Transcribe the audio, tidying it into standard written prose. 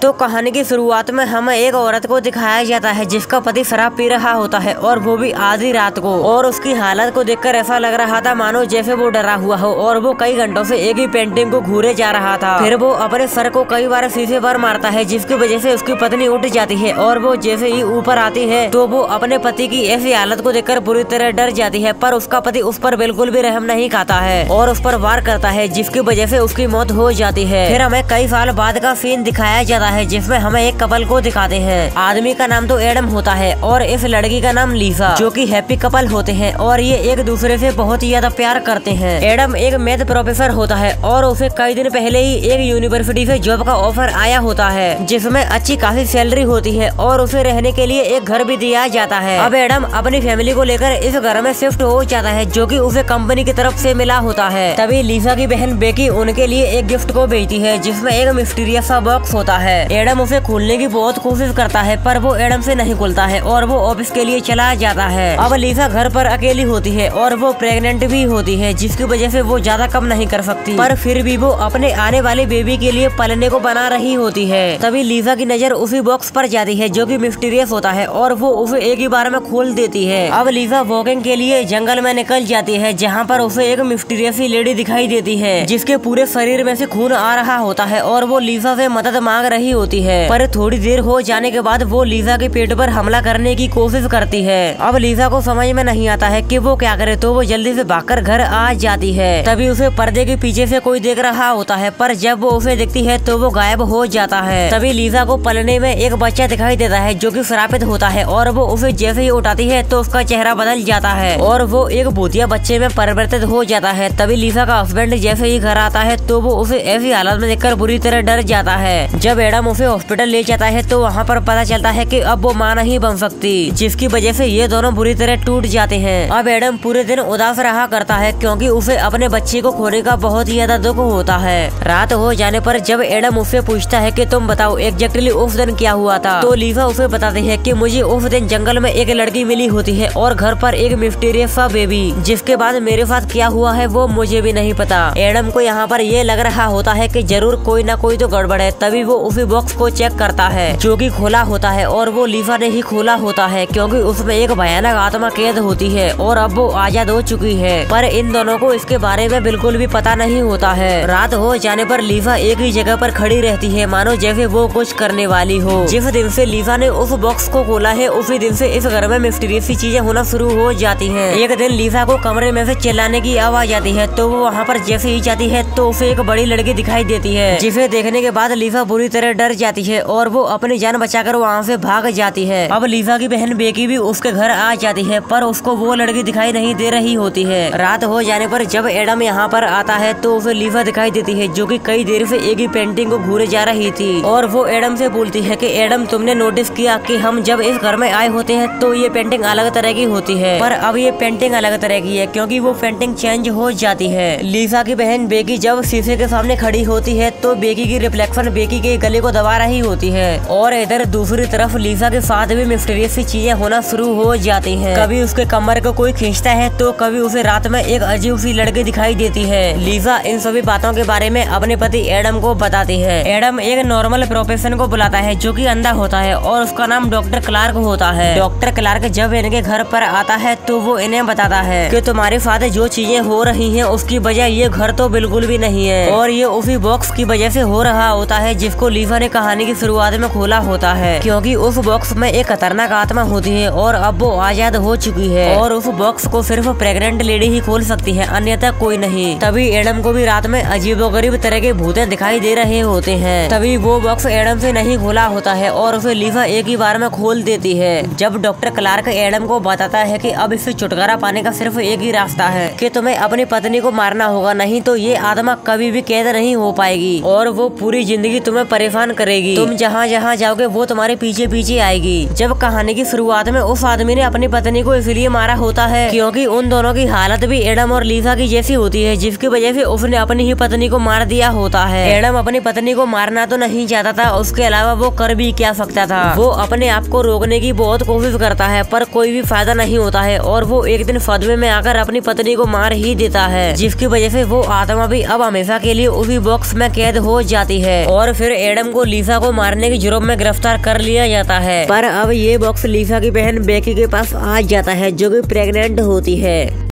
तो कहानी की शुरुआत में हमें एक औरत को दिखाया जाता है जिसका पति शराब पी रहा होता है और वो भी आधी रात को। और उसकी हालत को देखकर ऐसा लग रहा था मानो जैसे वो डरा हुआ हो और वो कई घंटों से एक ही पेंटिंग को घूरे जा रहा था। फिर वो अपने सर को कई बार शीशे पर मारता है जिसकी वजह से उसकी पत्नी उठ जाती है और वो जैसे ही ऊपर आती है तो वो अपने पति की ऐसी हालत को देखकर बुरी तरह डर जाती है। पर उसका पति उस पर बिल्कुल भी रहम नहीं खाता है और उस पर वार करता है जिसकी वजह से उसकी मौत हो जाती है। फिर हमें कई साल बाद का सीन दिखाया जाता है जिसमें हमें एक कपल को दिखाते हैं। आदमी का नाम तो एडम होता है और इस लड़की का नाम लीसा, जो कि हैप्पी कपल होते हैं और ये एक दूसरे से बहुत ही ज्यादा प्यार करते हैं। एडम एक मैथ प्रोफेसर होता है और उसे कई दिन पहले ही एक यूनिवर्सिटी से जॉब का ऑफर आया होता है जिसमें अच्छी खासी सैलरी होती है और उसे रहने के लिए एक घर भी दिया जाता है। अब एडम अपनी फैमिली को लेकर इस घर में शिफ्ट हो जाता है जो कि उसे कंपनी की तरफ से मिला होता है। तभी लीसा की बहन बेकी उनके लिए एक गिफ्ट को भेजती है जिसमें एक मिस्टीरियस सा बॉक्स होता है। एडम उसे खोलने की बहुत कोशिश करता है पर वो एडम से नहीं खुलता है और वो ऑफिस के लिए चला जाता है। अब लीसा घर पर अकेली होती है और वो प्रेग्नेंट भी होती है जिसकी वजह से वो ज्यादा कम नहीं कर सकती, पर फिर भी वो अपने आने वाले बेबी के लिए पलने को बना रही होती है। तभी लीसा की नजर उसी बॉक्स पर जाती है जो कि मिस्टीरियस होता है और वो उसे एक ही बार में खोल देती है। अब लीसा वॉकिंग के लिए जंगल में निकल जाती है जहाँ पर उसे एक मिस्टीरियस लेडी दिखाई देती है जिसके पूरे शरीर में से खून आ रहा होता है और वो लीसा से मदद मांग रही होती है। पर थोड़ी देर हो जाने के बाद वो लीसा के पेट पर हमला करने की कोशिश करती है। अब लीसा को समझ में नहीं आता है कि वो क्या करे तो वो जल्दी से भागकर घर आ जाती है। तभी उसे पर्दे के पीछे से कोई देख रहा होता है पर जब वो उसे देखती है तो वो गायब हो जाता है। तभी लीसा को पलने में एक बच्चा दिखाई देता है जो कि श्रापित होता है और वो उसे जैसे ही उठाती है तो उसका चेहरा बदल जाता है और वो एक भूतिया बच्चे में परिवर्तित हो जाता है। तभी लीसा का हस्बैंड जैसे ही घर आता है तो वो उसे ऐसी हालत में देखकर बुरी तरह डर जाता है। जब एडम उसे हॉस्पिटल ले जाता है तो वहाँ पर पता चलता है कि अब वो मां नहीं बन सकती जिसकी वजह से ये दोनों बुरी तरह टूट जाते हैं। अब एडम पूरे दिन उदास रहा करता है क्योंकि उसे अपने बच्चे को खोने का बहुत ही ज्यादा दुख होता है। रात हो जाने पर जब एडम उससे पूछता है कि तुम बताओ एग्जैक्टली उस दिन क्या हुआ था तो लीसा उसे बताती है कि मुझे उस दिन जंगल में एक लड़की मिली होती है और घर पर एक मिस्टीरियस सा बेबी, जिसके बाद मेरे साथ क्या हुआ है वो मुझे भी नहीं पता। एडम को यहाँ पर ये लग रहा होता है कि जरूर कोई ना कोई तो गड़बड़ है। तभी वो उसी बॉक्स को चेक करता है जो कि खोला होता है और वो लीसा ने ही खोला होता है क्योंकि उसमें एक भयानक आत्मा कैद होती है और अब वो आजाद हो चुकी है। पर इन दोनों को इसके बारे में बिल्कुल भी पता नहीं होता है। रात हो जाने पर लीसा एक ही जगह पर खड़ी रहती है मानो जैसे वो कुछ करने वाली हो। जिस दिन से लीसा ने उस बॉक्स को खोला है उसी दिन से इस घर में मिस्टीरियस चीजें होना शुरू हो जाती हैं। एक दिन लीसा को कमरे में से चिल्लाने की आवाज आती है तो वो वहाँ पर जैसे ही जाती है तो उसे एक बड़ी लड़की दिखाई देती है जिसे देखने के बाद लीसा बुरी तरह डर जाती है और वो अपनी जान बचाकर वहाँ से भाग जाती है। अब लीसा की बहन बेकी भी उसके घर आ जाती है पर उसको वो लड़की दिखाई नहीं दे रही होती है। रात हो जाने पर जब एडम यहाँ पर आता है तो उसे लीसा दिखाई देती है जो कि कई देर से एक ही पेंटिंग को घूरे जा रही थी और वो एडम से बोलती है कि एडम तुमने नोटिस किया कि हम जब इस घर में आए होते हैं तो ये पेंटिंग अलग तरह की होती है पर अब ये पेंटिंग अलग तरह की है क्योंकि वो पेंटिंग चेंज हो जाती है। लीसा की बहन बेकी जब शीशे के सामने खड़ी होती है तो बेकी की रिफ्लेक्शन बेकी के गले को दबा रही होती है और इधर दूसरी तरफ लीसा के साथ भी मिस्टीरियस सी चीजें होना शुरू हो जाती हैं। कभी उसके कमर को कोई खींचता है तो कभी उसे रात में एक अजीब सी लड़की दिखाई देती है। लीसा इन सभी बातों के बारे में अपने पति एडम को बताती है। एडम एक नॉर्मल प्रोफेशन को बुलाता है जो कि अंधा होता है और उसका नाम डॉक्टर क्लार्क होता है। डॉक्टर क्लार्क जब इनके घर पर आता है तो वो इन्हें बताता है कि तुम्हारे साथ जो चीजें हो रही हैं उसकी वजह ये घर तो बिल्कुल भी नहीं है और ये उसी बॉक्स की वजह से हो रहा होता है जिसको लीसा ने कहानी की शुरुआत में खोला होता है क्योंकि उस बॉक्स में एक खतरनाक आत्मा होती है और अब वो आजाद हो चुकी है और उस बॉक्स को सिर्फ प्रेग्नेंट लेडी ही खोल सकती है अन्यथा कोई नहीं। तभी एडम को भी रात में अजीबोगरीब तरह के भूतें दिखाई दे रहे होते हैं। तभी वो बॉक्स एडम से नहीं खोला होता है और उसे लीसा एक ही बार में खोल देती है। जब डॉक्टर क्लार्क एडम को बताता है कि अब इससे छुटकारा पाने का सिर्फ एक ही रास्ता है कि तुम्हें अपनी पत्नी को मारना होगा, नहीं तो ये आत्मा कभी भी कैद नहीं हो पाएगी और वो पूरी जिंदगी तुम्हें परेशान करेगी। तुम जहाँ जहाँ जाओगे वो तुम्हारे पीछे पीछे आएगी। जब कहानी की शुरुआत में उस आदमी ने अपनी पत्नी को इसलिए मारा होता है क्योंकि उन दोनों की हालत भी एडम और लीसा की जैसी होती है जिसकी वजह से उसने अपनी ही पत्नी को मार दिया होता है। एडम अपनी पत्नी को मारना तो नहीं चाहता था, उसके अलावा वो कर भी क्या सकता था। वो अपने आप को रोकने की बहुत कोशिश करता है पर कोई भी फायदा नहीं होता है और वो एक दिन सदमे में आकर अपनी पत्नी को मार ही देता है जिसकी वजह से वो आत्मा भी अब हमेशा के लिए उसी बॉक्स में कैद हो जाती है। और फिर एडम को लीसा को मारने के जुर्म में गिरफ्तार कर लिया जाता है। पर अब ये बॉक्स लीसा की बहन बेकी के पास आ जाता है जो कि प्रेग्नेंट होती है।